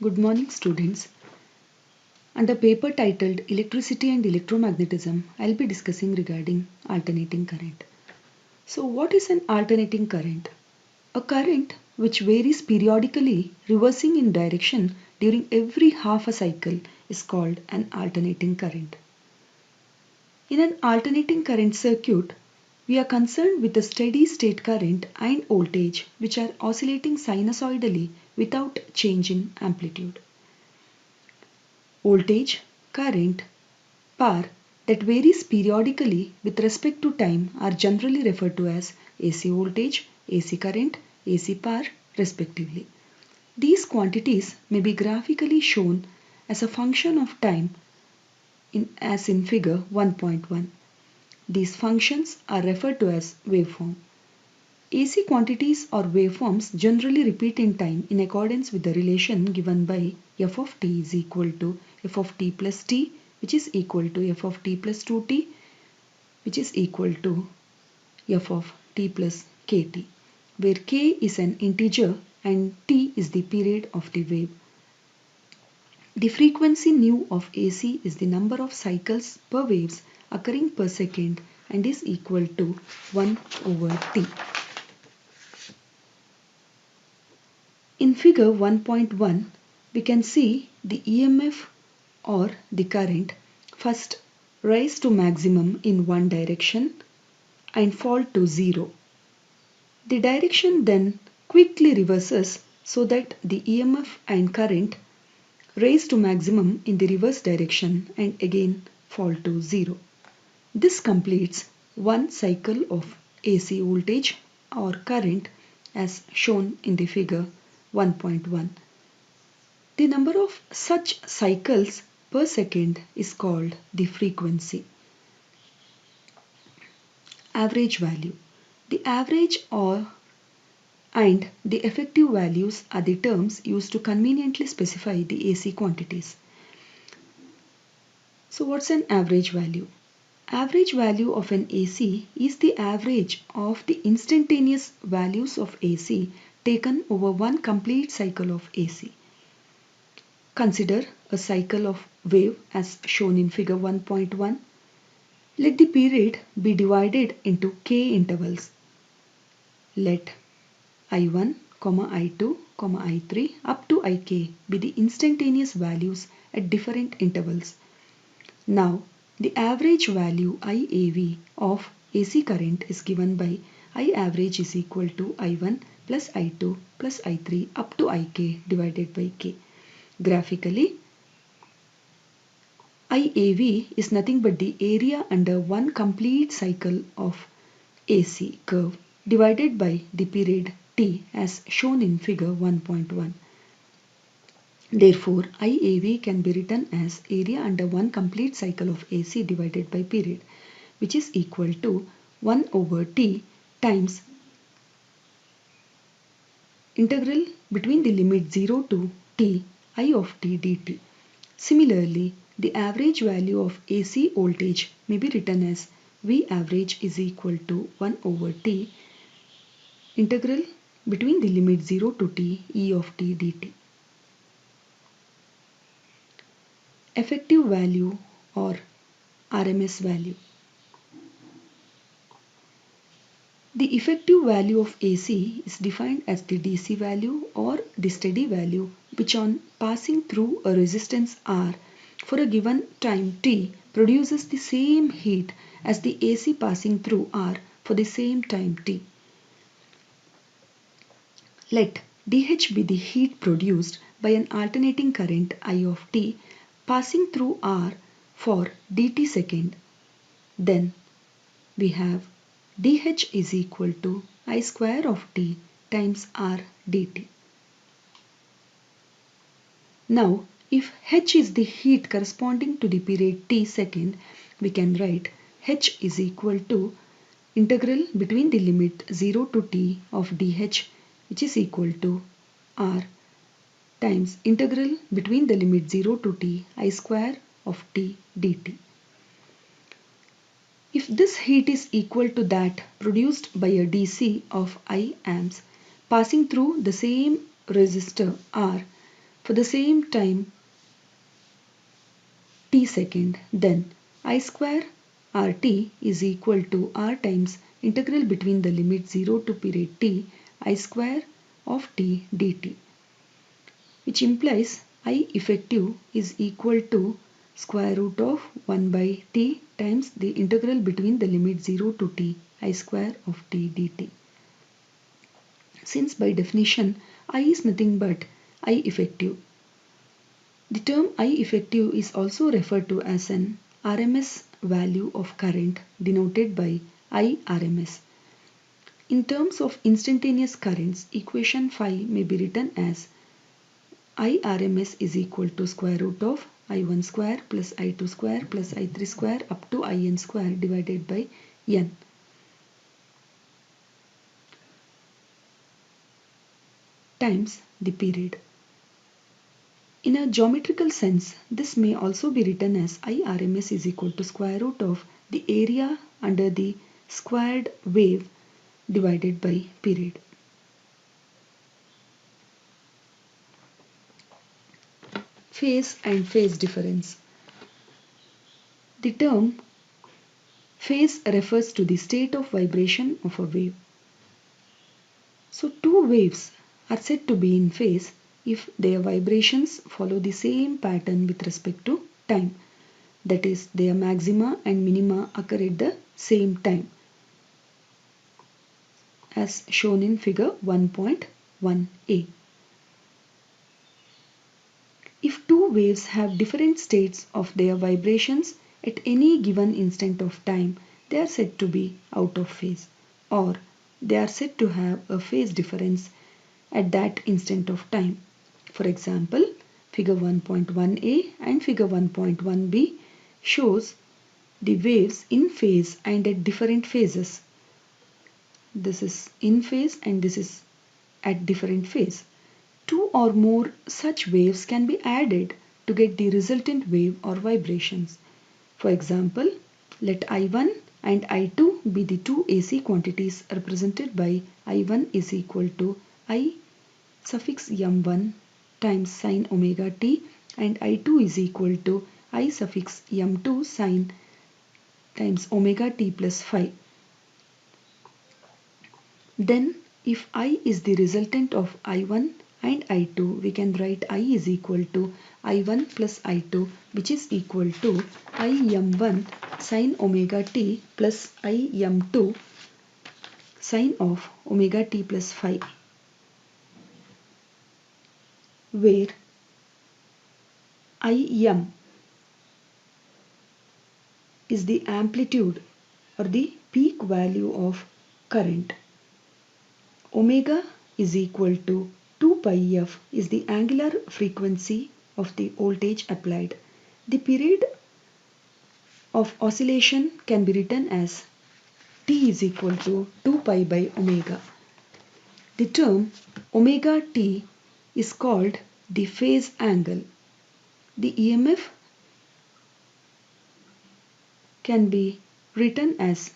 Good morning, students. Under paper titled Electricity and Electromagnetism, I'll be discussing regarding alternating current. So, what is an alternating current? A current which varies periodically, reversing in direction during every half a cycle, is called an alternating current. In an alternating current circuit, we are concerned with the steady state current and voltage which are oscillating sinusoidally without change in amplitude. Voltage, current, power that varies periodically with respect to time are generally referred to as AC voltage, AC current, AC power, respectively. These quantities may be graphically shown as a function of time as in figure 1.1. These functions are referred to as waveform. AC quantities or waveforms generally repeat in time in accordance with the relation given by f of t is equal to f of t plus t, which is equal to f of t plus 2t, which is equal to f of t plus kt, where k is an integer and t is the period of the wave. The frequency nu of AC is the number of cycles per waves occurring per second and is equal to 1 over t. In figure 1.1, we can see the EMF or the current first rise to maximum in one direction and fall to zero. The direction then quickly reverses so that the EMF and current rise to maximum in the reverse direction and again fall to zero. This completes one cycle of AC voltage or current as shown in the figure 1.1. The number of such cycles per second is called the frequency. Average value. The average and the effective values are the terms used to conveniently specify the AC quantities. So what's an average value? Average value of an AC is the average of the instantaneous values of AC taken over one complete cycle of AC. Consider a cycle of wave as shown in figure 1.1. Let the period be divided into k intervals. Let I1, I2, I3 up to Ik be the instantaneous values at different intervals. Now, the average value IAV of AC current is given by I average is equal to I1 plus I2 plus I3 up to Ik divided by k. Graphically, IAV is nothing but the area under one complete cycle of AC curve divided by the period T as shown in figure 1.1. Therefore, IAV can be written as area under one complete cycle of AC divided by period, which is equal to 1 over T times integral between the limit 0 to T I of t dt. Similarly, the average value of AC voltage may be written as V average is equal to 1 over T integral between the limit 0 to T E of t dt. Effective value or RMS value. The effective value of AC is defined as the DC value or the steady value which on passing through a resistance R for a given time T produces the same heat as the AC passing through R for the same time T. Let dH be the heat produced by an alternating current I of t passing through R for dt second. Then we have dH is equal to I square of t times R dt. Now, if H is the heat corresponding to the period t second, we can write H is equal to integral between the limit 0 to t of dH, which is equal to R times integral between the limit 0 to t I square of t dt. If this heat is equal to that produced by a DC of I amps passing through the same resistor R for the same time t second, then I square rt is equal to r times integral between the limit 0 to period t I square of t dt, which implies I effective is equal to square root of 1 by t times the integral between the limit 0 to t I square of t dt. Since by definition I is nothing but I effective, the term I effective is also referred to as an RMS value of current denoted by IRMS. In terms of instantaneous currents, equation 5 may be written as IRMS is equal to square root of I1 square plus I2 square plus I3 square up to IN square divided by N. Times the period. In a geometrical sense, this may also be written as IRMS is equal to square root of the area under the squared wave divided by period. Phase and phase difference. The term phase refers to the state of vibration of a wave. So two waves are said to be in phase if their vibrations follow the same pattern with respect to time. That is, their maxima and minima occur at the same time, as shown in figure 1.1a. If two waves have different states of their vibrations at any given instant of time, they are said to be out of phase, or they are said to have a phase difference at that instant of time. For example, figure 1.1a and figure 1.1b shows the waves in phase and at different phases. This is in phase and this is at different phase. Two or more such waves can be added to get the resultant wave or vibrations. For example, let I1 and I2 be the two AC quantities represented by I1 is equal to I suffix m1 times sine omega t and I2 is equal to I suffix m2 sine times omega t plus phi. Then if I is the resultant of I1 and I2, we can write I is equal to I1 plus I2, which is equal to I m1 sine omega t plus I m2 sine of omega t plus phi, where Im is the amplitude or the peak value of current. Omega is equal to 2 pi f is the angular frequency of the voltage applied. The period of oscillation can be written as T is equal to 2 pi by omega. The term omega t is called the phase angle. The EMF can be written as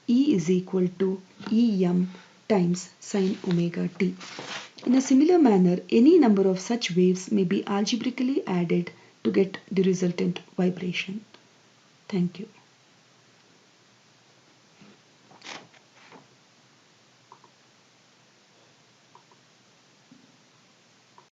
E is equal to Em times sine omega t. In a similar manner, any number of such waves may be algebraically added to get the resultant vibration. Thank you.